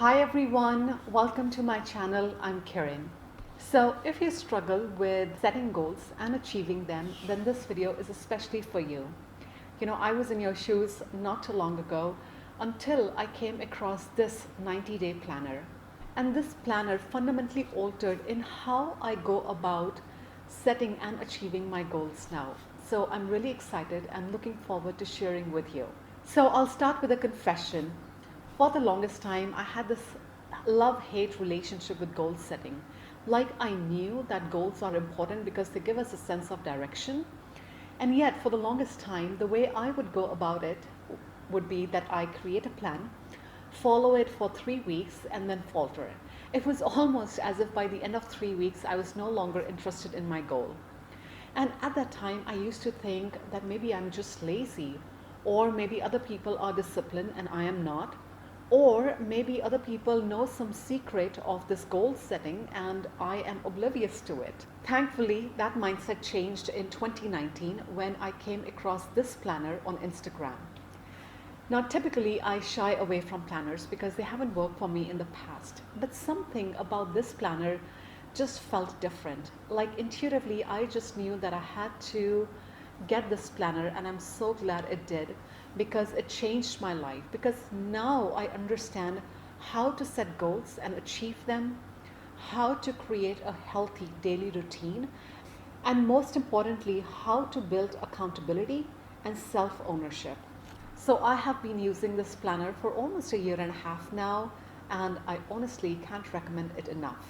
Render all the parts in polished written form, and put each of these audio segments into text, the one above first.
Hi everyone, welcome to my channel. I'm Kiran. So if you struggle with setting goals and achieving them, then this video is especially for you. I was in your shoes not too long ago until I came across this 90-day planner. And this planner fundamentally altered in how I go about setting and achieving my goals now. So I'm really excited and looking forward to sharing with you. So I'll start with a confession. For the longest time, I had this love-hate relationship with goal setting. Like I knew that goals are important because they give us a sense of direction. And yet, for the longest time, the way I would go about it would be that I create a plan, follow it for 3 weeks, and then falter. It was almost as if by the end of 3 weeks, I was no longer interested in my goal. And at that time, I used to think that maybe I'm just lazy, or maybe other people are disciplined and I am not, or maybe other people know some secret of this goal setting and I am oblivious to it. Thankfully, that mindset changed in 2019 when I came across this planner on Instagram. Now, typically I shy away from planners because they haven't worked for me in the past, but something about this planner just felt different. Like intuitively, I just knew that I had to get this planner, and I'm so glad it did because it changed my life. Because now I understand how to set goals and achieve them, how to create a healthy daily routine, and most importantly, how to build accountability and self ownership. So I have been using this planner for almost a year and a half now, and I honestly can't recommend it enough.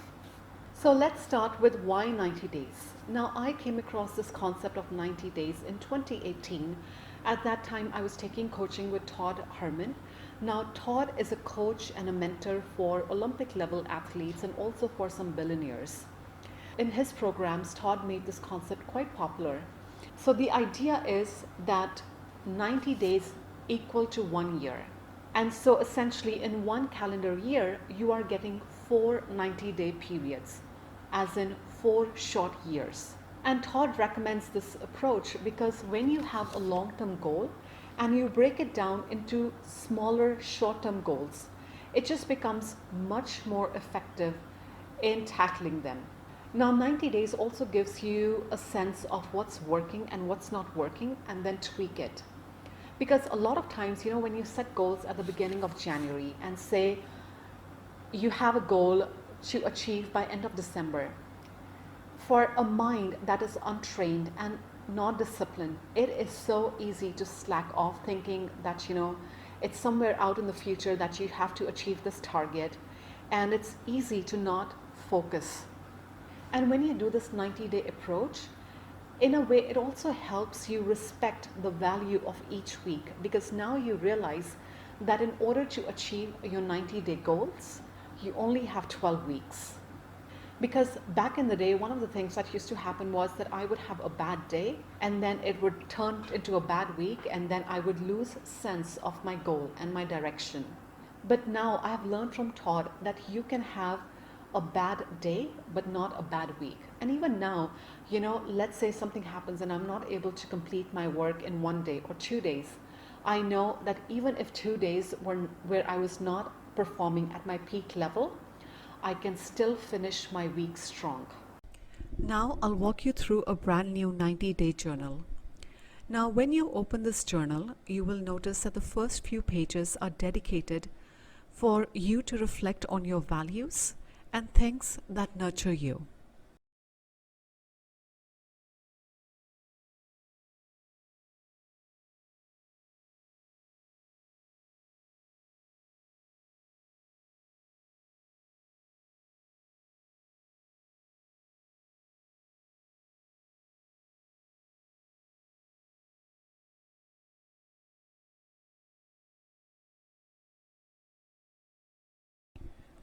So let's start with why 90 days. Now, I came across this concept of 90 days in 2018. At that time, I was taking coaching with Todd Herman. Now, Todd is a coach and a mentor for Olympic level athletes and also for some billionaires. In his programs, Todd made this concept quite popular. So the idea is that 90 days equal to 1 year. And so essentially in one calendar year, you are getting 4 90-day periods, as in 4 short years. And Todd recommends this approach because when you have a long-term goal and you break it down into smaller short-term goals, it just becomes much more effective in tackling them. Now, 90 days also gives you a sense of what's working and what's not working, and then tweak it. Because a lot of times, when you set goals at the beginning of January and say you have a goal to achieve by end of December, for a mind that is untrained and not disciplined, it is so easy to slack off thinking that, it's somewhere out in the future that you have to achieve this target, and it's easy to not focus. And when you do this 90-day approach, in a way, it also helps you respect the value of each week, because now you realize that in order to achieve your 90-day goals, you only have 12 weeks. Because back in the day, one of the things that used to happen was that I would have a bad day and then it would turn into a bad week, and then I would lose sense of my goal and my direction. But now I have learned from Todd that you can have a bad day but not a bad week. And even now, let's say something happens and I'm not able to complete my work in 1 day or 2 days. I know that even if 2 days were where I was not performing at my peak level, I can still finish my week strong. Now I'll walk you through a brand new 90-day journal. Now, when you open this journal, you will notice that the first few pages are dedicated for you to reflect on your values and things that nurture you.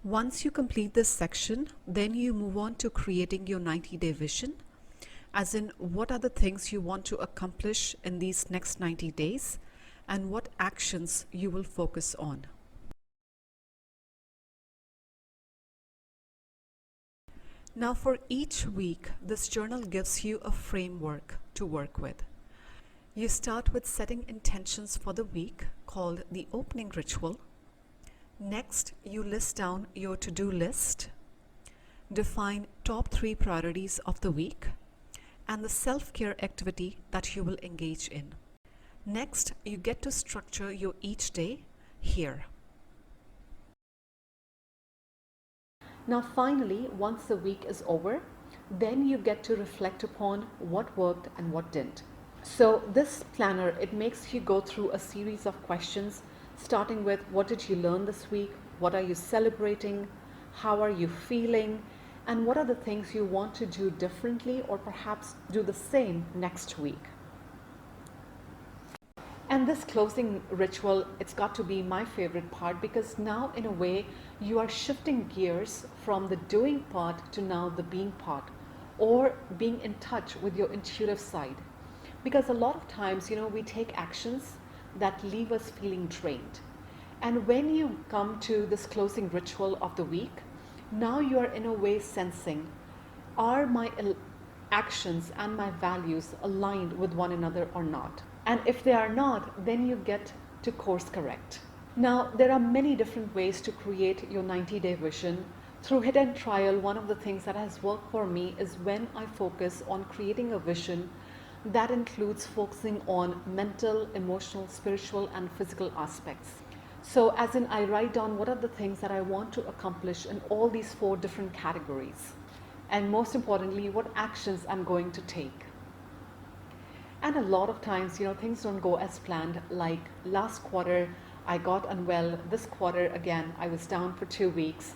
Once you complete this section, then you move on to creating your 90-day vision, as in what are the things you want to accomplish in these next 90 days and what actions you will focus on. Now, for each week, this journal gives you a framework to work with. You start with setting intentions for the week called the opening ritual. Next, you list down your to-do list, define top 3 priorities of the week, and the self-care activity that you will engage in. Next, you get to structure your each day here. Now finally, once the week is over, then you get to reflect upon what worked and what didn't. So this planner, it makes you go through a series of questions, starting with what did you learn this week? What are you celebrating? How are you feeling? And what are the things you want to do differently or perhaps do the same next week? And this closing ritual, it's got to be my favorite part because now, in a way, you are shifting gears from the doing part to now the being part, or being in touch with your intuitive side. Because a lot of times, we take actions that leave us feeling drained. And when you come to this closing ritual of the week, now you are in a way sensing, are my actions and my values aligned with one another or not? And if they are not, then you get to course correct. Now, there are many different ways to create your 90-day vision. Through hit and trial, one of the things that has worked for me is when I focus on creating a vision that includes focusing on mental, emotional, spiritual, and physical aspects. So as in, I write down what are the things that I want to accomplish in all these 4 different categories. And most importantly, what actions I'm going to take. And a lot of times, things don't go as planned. Like last quarter, I got unwell. This quarter, again, I was down for 2 weeks.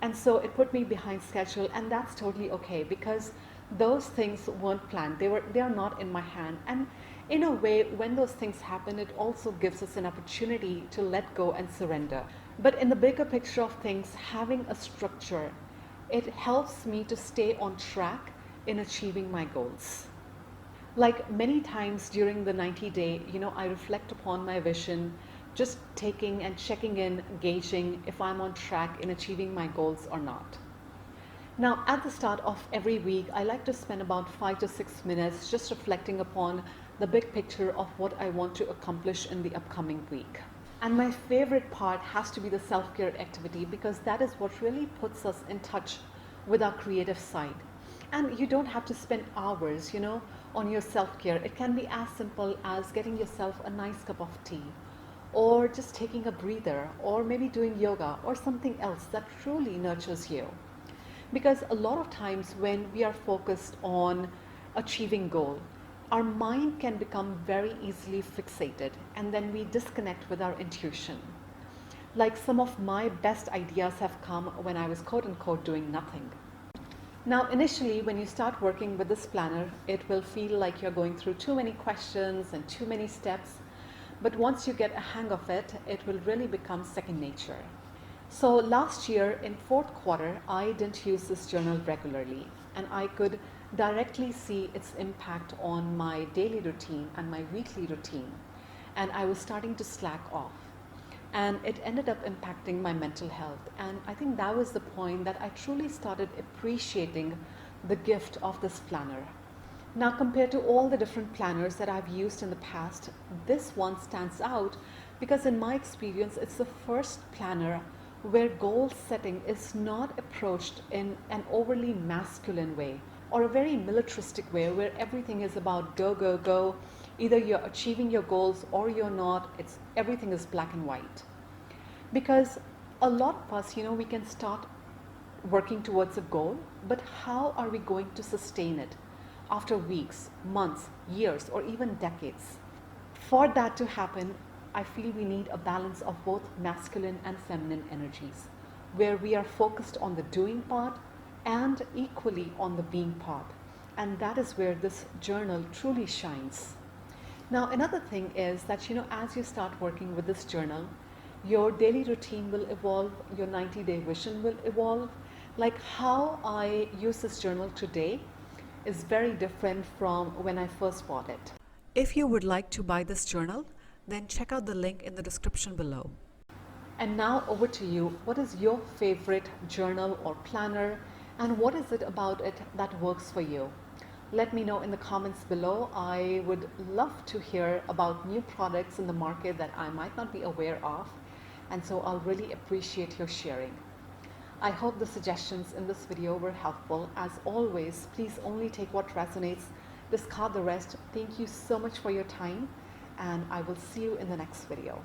And so it put me behind schedule, and that's totally okay because those things weren't planned. They are not in my hand. And in a way, when those things happen, it also gives us an opportunity to let go and surrender. But in the bigger picture of things, having a structure, it helps me to stay on track in achieving my goals. Like many times during the 90-day, I reflect upon my vision, just taking and checking in, gauging if I'm on track in achieving my goals or not. Now, at the start of every week, I like to spend about 5 to 6 minutes just reflecting upon the big picture of what I want to accomplish in the upcoming week. And my favorite part has to be the self-care activity because that is what really puts us in touch with our creative side. And you don't have to spend hours, on your self-care. It can be as simple as getting yourself a nice cup of tea, or just taking a breather, or maybe doing yoga or something else that truly nurtures you. Because a lot of times when we are focused on achieving goal, our mind can become very easily fixated and then we disconnect with our intuition. Like some of my best ideas have come when I was quote unquote doing nothing. Now, initially, when you start working with this planner, it will feel like you're going through too many questions and too many steps. But once you get a hang of it, it will really become second nature. So last year in 4th quarter, I didn't use this journal regularly, and I could directly see its impact on my daily routine and my weekly routine. And I was starting to slack off. And it ended up impacting my mental health. And I think that was the point that I truly started appreciating the gift of this planner. Now, compared to all the different planners that I've used in the past, this one stands out because in my experience, it's the first planner where goal setting is not approached in an overly masculine way or a very militaristic way where everything is about go, go, go. Either you're achieving your goals or you're not. Everything is black and white. Because a lot of us, we can start working towards a goal, but how are we going to sustain it after weeks, months, years, or even decades? For that to happen, I feel we need a balance of both masculine and feminine energies, where we are focused on the doing part and equally on the being part. And that is where this journal truly shines. Now, another thing is that, as you start working with this journal, your daily routine will evolve, your 90-day vision will evolve. Like how I use this journal today is very different from when I first bought it. If you would like to buy this journal, then check out the link in the description below. And now over to you. What is your favorite journal or planner, and what is it about it that works for you? Let me know in the comments below. I would love to hear about new products in the market that I might not be aware of. and so I'll really appreciate your sharing. I hope the suggestions in this video were helpful. As always, please only take what resonates, discard the rest. Thank you so much for your time, and I will see you in the next video.